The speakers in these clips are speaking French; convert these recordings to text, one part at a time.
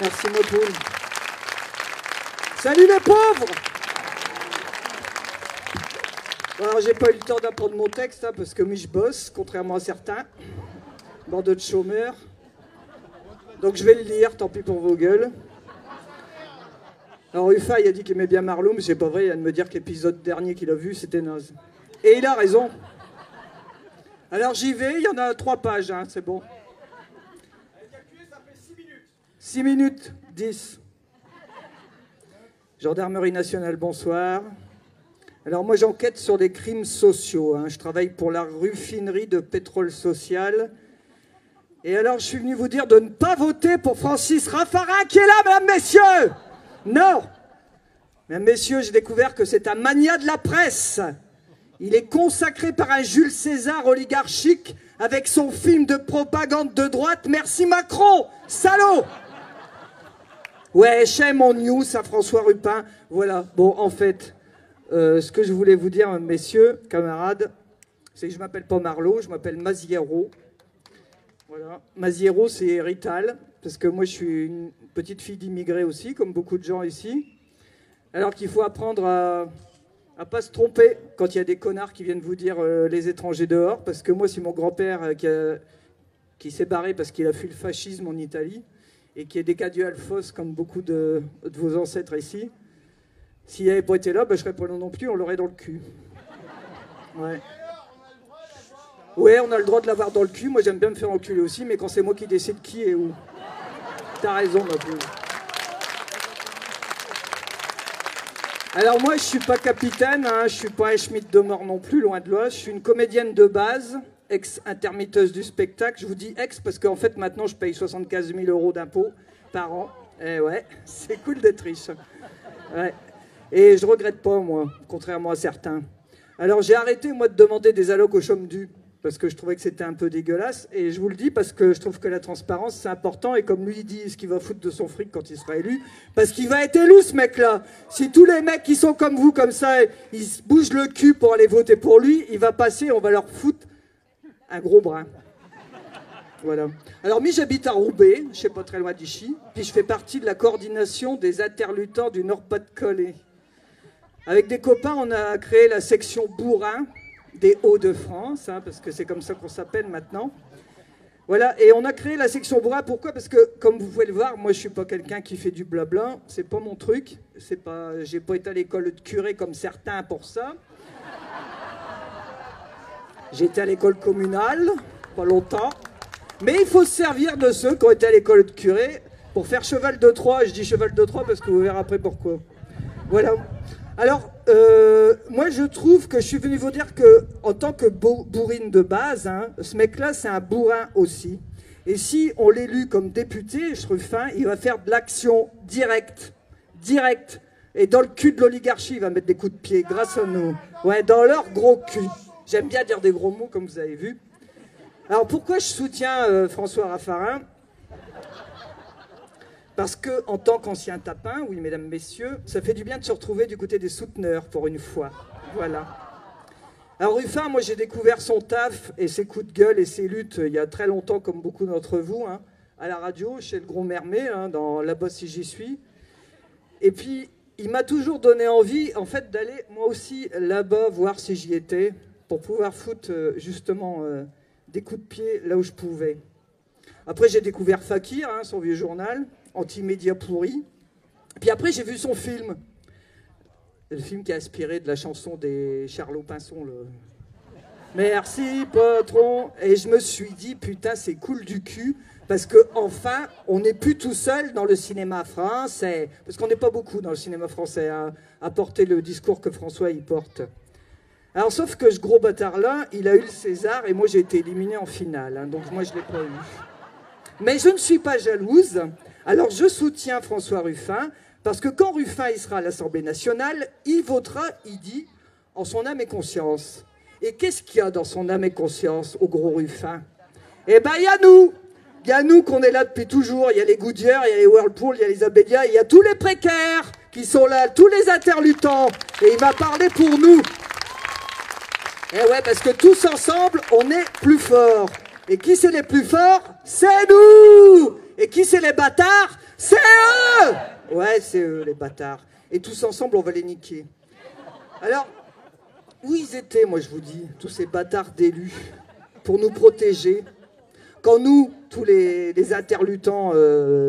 Merci Mopoul. Salut les pauvres. Bon, alors j'ai pas eu le temps d'apprendre mon texte, hein, parce que moi je bosse, contrairement à certains. Bande de chômeurs. Donc je vais le lire, tant pis pour vos gueules. Alors Ruffin, il a dit qu'il aimait bien Marlowe, mais c'est pas vrai, il vient de me dire que l'épisode dernier qu'il a vu, c'était naze. Et il a raison. Alors j'y vais, il y en a 3 pages, hein, c'est bon. 6 minutes, 10. Gendarmerie nationale, bonsoir. Alors moi j'enquête sur des crimes sociaux, hein. Je travaille pour la raffinerie de pétrole social. Et alors je suis venu vous dire de ne pas voter pour Francis Raffarin qui est là, mesdames, messieurs. Non. Mesdames, messieurs, j'ai découvert que c'est un mania de la presse. Il est consacré par un Jules César oligarchique avec son film de propagande de droite. Merci Macron, salaud. Ouais, shame on you, ça François Ruppin. Voilà, bon, en fait, ce que je voulais vous dire, messieurs, camarades, c'est que je ne m'appelle pas Marlowe, je m'appelle Maziero. Voilà, Maziero, c'est Rital, parce que moi, je suis une petite fille d'immigrés aussi, comme beaucoup de gens ici. Alors qu'il faut apprendre à pas se tromper quand il y a des connards qui viennent vous dire les étrangers dehors, parce que moi, c'est mon grand-père qui s'est barré parce qu'il a fui le fascisme en Italie, et qui est décadu à Alphos comme beaucoup de vos ancêtres ici. S'il n'avait pas été là, ben, je serais pas là non plus, on l'aurait dans le cul. Ouais. Ouais, on a le droit de l'avoir dans le cul, moi j'aime bien me faire enculer aussi, mais quand c'est moi qui décide qui et où. T'as raison, ma poule. Alors moi, je suis pas capitaine, hein, je suis pas un Schmitt de mort non plus, loin de là, je suis une comédienne de base, ex-intermitteuse du spectacle. Je vous dis ex parce qu'en fait maintenant je paye 75 000 € d'impôts par an. Et ouais, c'est cool d'être riche. Ouais. Et je regrette pas, moi, contrairement à certains. Alors j'ai arrêté, moi, de demander des allocs au chôme dû, parce que je trouvais que c'était un peu dégueulasse. Et je vous le dis parce que je trouve que la transparence, c'est important. Et comme lui, il dit ce qu'il va foutre de son fric quand il sera élu, parce qu'il va être élu, ce mec-là. Si tous les mecs qui sont comme vous, comme ça, ils se bougent le cul pour aller voter pour lui, il va passer, on va leur foutre un gros brin. Voilà. Alors, moi, j'habite à Roubaix, je sais pas très loin d'Ichy, puis je fais partie de la coordination des interluttants du Nord-Pas-de-Calais. Avec des copains, on a créé la section bourrin des Hauts-de-France, hein, parce que c'est comme ça qu'on s'appelle maintenant. Voilà, et on a créé la section bourrin, pourquoi? Parce que, comme vous pouvez le voir, moi, je suis pas quelqu'un qui fait du blabla, c'est pas mon truc, j'ai pas été à l'école de curé comme certains pour ça. J'étais à l'école communale, pas longtemps. Mais il faut se servir de ceux qui ont été à l'école de curé pour faire cheval de Troie. Je dis cheval de Troie parce que vous verrez après pourquoi. Voilà. Alors, moi je trouve que je suis venu vous dire que en tant que bourrine de base, hein, ce mec-là c'est un bourrin aussi. Et si on l'élu comme député, Ruffin, il va faire de l'action directe. Directe. Et dans le cul de l'oligarchie, il va mettre des coups de pied grâce à nous. Ouais, dans leur gros cul. J'aime bien dire des gros mots comme vous avez vu. Alors pourquoi je soutiens François Raffarin? Parce que en tant qu'ancien tapin, oui mesdames, messieurs, ça fait du bien de se retrouver du côté des souteneurs pour une fois. Voilà. Alors Ruffin, moi j'ai découvert son taf et ses coups de gueule et ses luttes il y a très longtemps, comme beaucoup d'entre vous, hein, à la radio, chez le Gros Mermet, hein, dans Là-bas si j'y suis. Et puis il m'a toujours donné envie en fait d'aller moi aussi là-bas voir si j'y étais, pour pouvoir foutre justement des coups de pied là où je pouvais. Après, j'ai découvert Fakir, hein, son vieux journal, anti-média pourri. Puis après, j'ai vu son film. Le film qui a inspiré de la chanson des Charlot Pinson. Le... Merci, patron. Et je me suis dit, putain, c'est cool du cul. Parce qu'enfin, on n'est plus tout seul dans le cinéma français. Parce qu'on n'est pas beaucoup dans le cinéma français à porter le discours que François y porte. Alors, sauf que ce gros bâtard-là, il a eu le César et moi, j'ai été éliminé en finale. Hein, donc, moi, je ne l'ai pas eu. Mais je ne suis pas jalouse. Alors, je soutiens François Ruffin parce que quand Ruffin il sera à l'Assemblée nationale, il votera, il dit, en son âme et conscience. Et qu'est-ce qu'il y a dans son âme et conscience au gros Ruffin? Eh bien, il y a nous. Il y a nous qu'on est là depuis toujours. Il y a les Goodyear, il y a les Whirlpool, il y a les Abelia, il y a tous les précaires qui sont là, tous les interluttants. Et il va parler pour nous. Eh ouais, parce que tous ensemble, on est plus forts. Et qui c'est les plus forts? C'est nous! Et qui c'est les bâtards? C'est eux! Ouais, c'est eux, les bâtards. Et tous ensemble, on va les niquer. Alors, où ils étaient, moi je vous dis, tous ces bâtards d'élus, pour nous protéger, quand nous, tous les interlutants,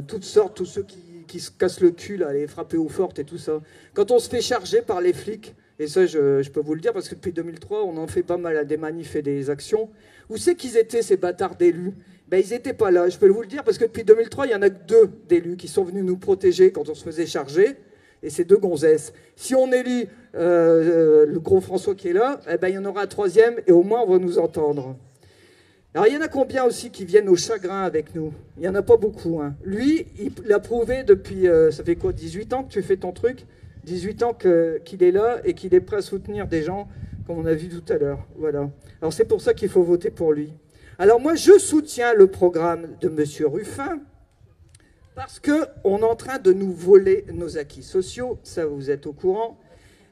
toutes sortes, tous ceux qui se cassent le cul, là, les frapper aux fortes et tout ça, quand on se fait charger par les flics, et ça je peux vous le dire parce que depuis 2003, on en fait pas mal à des manifs et des actions, où c'est qu'ils étaient ces bâtards d'élus? Ben ils n'étaient pas là, je peux vous le dire, parce que depuis 2003, il y en a que 2 d'élus qui sont venus nous protéger quand on se faisait charger, et c'est 2 gonzesses. Si on élit le gros François qui est là, eh ben, il y en aura un 3e, et au moins on va nous entendre. Alors il y en a combien aussi qui viennent au chagrin avec nous? Il n'y en a pas beaucoup. Hein. Lui, il a prouvé depuis, ça fait quoi, 18 ans que tu fais ton truc? 18 ans qu'il est là et qu'il est prêt à soutenir des gens, comme on a vu tout à l'heure. Voilà. Alors c'est pour ça qu'il faut voter pour lui. Alors moi, je soutiens le programme de M. Ruffin, parce qu'on est en train de nous voler nos acquis sociaux, ça vous êtes au courant.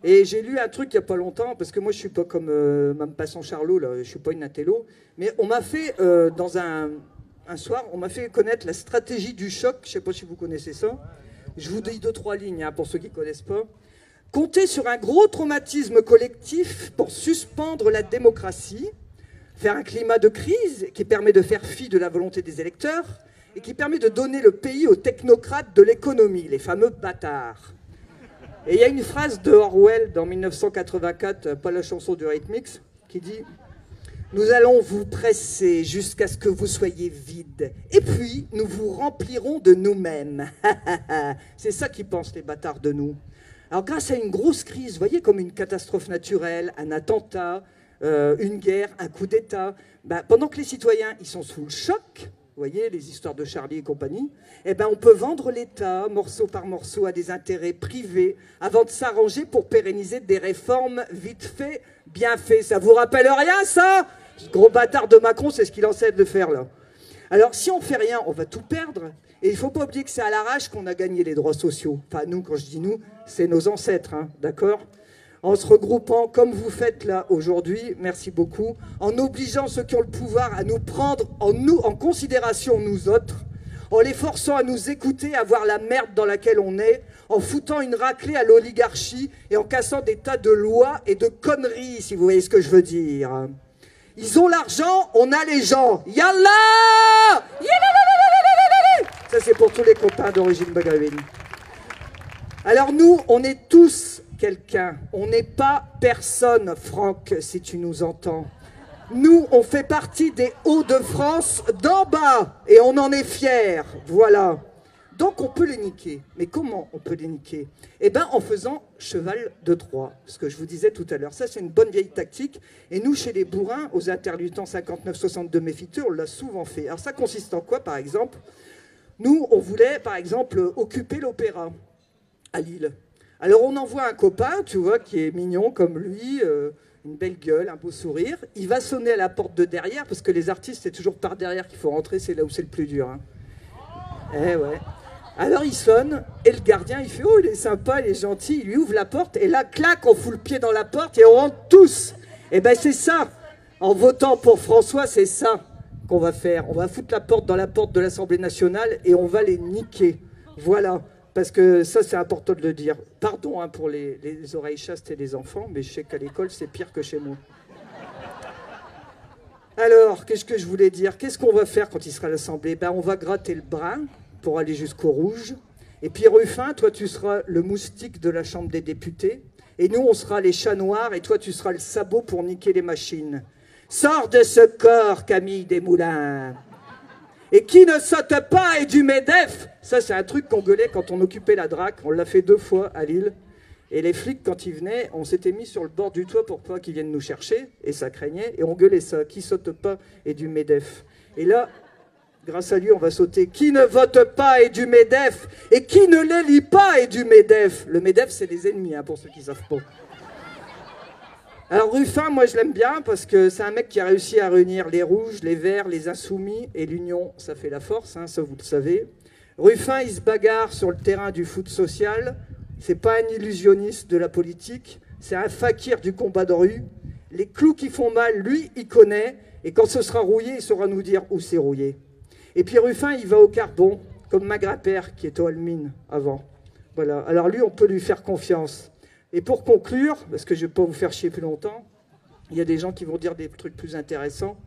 Et j'ai lu un truc il n'y a pas longtemps, parce que moi je ne suis pas comme Mme Passon-Charlot, là, je ne suis pas une intello, mais on m'a fait, dans un soir, on m'a fait connaître la stratégie du choc, je ne sais pas si vous connaissez ça. Je vous dis 2-3 lignes hein, pour ceux qui ne connaissent pas. Compter sur un gros traumatisme collectif pour suspendre la démocratie, faire un climat de crise qui permet de faire fi de la volonté des électeurs, et qui permet de donner le pays aux technocrates de l'économie, les fameux bâtards. Et il y a une phrase de Orwell dans 1984, pas la chanson du Rhythmix, qui dit « Nous allons vous presser jusqu'à ce que vous soyez vide, et puis nous vous remplirons de nous-mêmes. » C'est ça qu'ils pensent les bâtards de nous. Alors grâce à une grosse crise, vous voyez, comme une catastrophe naturelle, un attentat, une guerre, un coup d'État, ben, pendant que les citoyens ils sont sous le choc, vous voyez, les histoires de Charlie et compagnie, eh ben, on peut vendre l'État, morceau par morceau, à des intérêts privés, avant de s'arranger pour pérenniser des réformes vite fait, bien fait. Ça vous rappelle rien, ça? Ce gros bâtard de Macron, c'est ce qu'il essaie de faire, là. Alors, si on fait rien, on va tout perdre. Et il ne faut pas oublier que c'est à l'arrache qu'on a gagné les droits sociaux. Enfin, nous, quand je dis nous, c'est nos ancêtres, hein, d'accord? En se regroupant comme vous faites là aujourd'hui, merci beaucoup, en obligeant ceux qui ont le pouvoir à nous prendre en considération, nous autres, en les forçant à nous écouter, à voir la merde dans laquelle on est, en foutant une raclée à l'oligarchie et en cassant des tas de lois et de conneries, si vous voyez ce que je veux dire. Ils ont l'argent, on a les gens. Yallah! Ça c'est pour tous les copains d'origine maghrébine. Alors nous, on est tous quelqu'un. On n'est pas personne, Franck, si tu nous entends. Nous, on fait partie des Hauts-de-France d'en bas, et on en est fiers, voilà. Donc on peut les niquer. Mais comment on peut les niquer? Eh bien en faisant cheval de Troie, ce que je vous disais tout à l'heure. Ça c'est une bonne vieille tactique, et nous chez les bourrins, aux interlutants 59-62 méfiteux, on l'a souvent fait. Alors ça consiste en quoi par exemple? Nous, on voulait par exemple occuper l'opéra à Lille. Alors on envoie un copain, tu vois, qui est mignon comme lui, une belle gueule, un beau sourire. Il va sonner à la porte de derrière, parce que les artistes, c'est toujours par derrière qu'il faut rentrer, c'est là où c'est le plus dur. Hein. Eh ouais. Alors il sonne, et le gardien, il fait « Oh, il est sympa, il est gentil », il lui ouvre la porte, et là, clac, on fout le pied dans la porte, et on rentre tous. Eh ben c'est ça. En votant pour François, c'est ça qu'on va faire. On va foutre la porte dans la porte de l'Assemblée nationale, et on va les niquer. Voilà. Parce que ça, c'est important de le dire. Pardon hein, pour les oreilles chastes et les enfants, mais je sais qu'à l'école, c'est pire que chez moi. Alors, qu'est-ce que je voulais dire? Qu'est-ce qu'on va faire quand il sera à l'Assemblée? Ben, on va gratter le brun pour aller jusqu'au rouge. Et puis Ruffin, toi, tu seras le moustique de la Chambre des députés. Et nous, on sera les chats noirs, et toi, tu seras le sabot pour niquer les machines. Sors de ce corps, Camille Desmoulins. Et qui ne saute pas est du MEDEF. Ça, c'est un truc qu'on gueulait quand on occupait la DRAC. On l'a fait 2 fois à Lille. Et les flics, quand ils venaient, on s'était mis sur le bord du toit pour pas qu'ils viennent nous chercher. Et ça craignait. Et on gueulait ça. Qui saute pas est du MEDEF. Et là, grâce à lui, on va sauter. Qui ne vote pas est du MEDEF. Et qui ne l'élit pas est du MEDEF. Le MEDEF, c'est les ennemis, hein, pour ceux qui ne savent pas. Alors Ruffin, moi je l'aime bien parce que c'est un mec qui a réussi à réunir les rouges, les verts, les insoumis et l'union, ça fait la force, hein, ça vous le savez. Ruffin, il se bagarre sur le terrain du foot social, c'est pas un illusionniste de la politique, c'est un fakir du combat de rue. Les clous qui font mal, lui, il connaît, et quand ce sera rouillé, il saura nous dire où c'est rouillé. Et puis Ruffin, il va au carbone, comme ma grand-père qui était au Almine avant. Voilà. Alors lui, on peut lui faire confiance. Et pour conclure, parce que je ne vais pas vous faire chier plus longtemps, il y a des gens qui vont dire des trucs plus intéressants.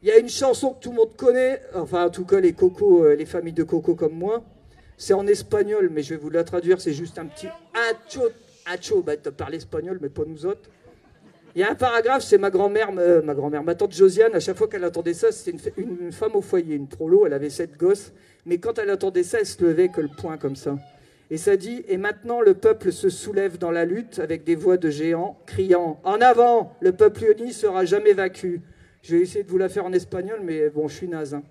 Il y a une chanson que tout le monde connaît, enfin en tout cas les cocos, les familles de cocos comme moi. C'est en espagnol, mais je vais vous la traduire, c'est juste un petit acho, acho, bah tu parles espagnol, mais pas nous autres. Il y a un paragraphe, c'est ma tante Josiane, à chaque fois qu'elle entendait ça, c'était une femme au foyer, une prolo, elle avait 7 gosses, mais quand elle entendait ça, elle se levait que le poing comme ça. Et ça dit, et maintenant le peuple se soulève dans la lutte avec des voix de géants, criant, en avant, le peuple uni sera jamais vaincu. Je vais essayer de vous la faire en espagnol, mais bon, je suis naze. Hein.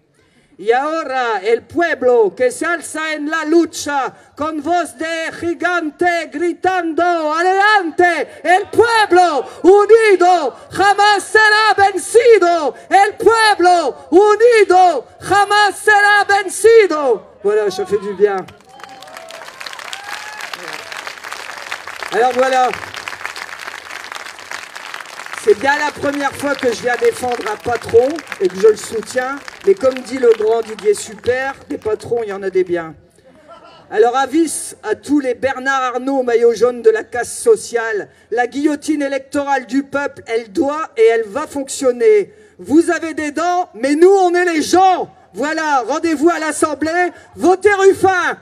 Y ahora el pueblo que se alza en la lucha con voz de gigante gritando adelante, el pueblo unido jamás será vencido, el pueblo unido jamás será vencido. Voilà, ça fait du bien. Alors voilà, c'est bien la première fois que je viens défendre un patron et que je le soutiens, mais comme dit le grand Didier Super, des patrons, il y en a des biens. Alors avis à tous les Bernard Arnault maillot jaune de la casse sociale, la guillotine électorale du peuple, elle doit et elle va fonctionner. Vous avez des dents, mais nous on est les gens. Voilà, rendez-vous à l'Assemblée, votez Ruffin.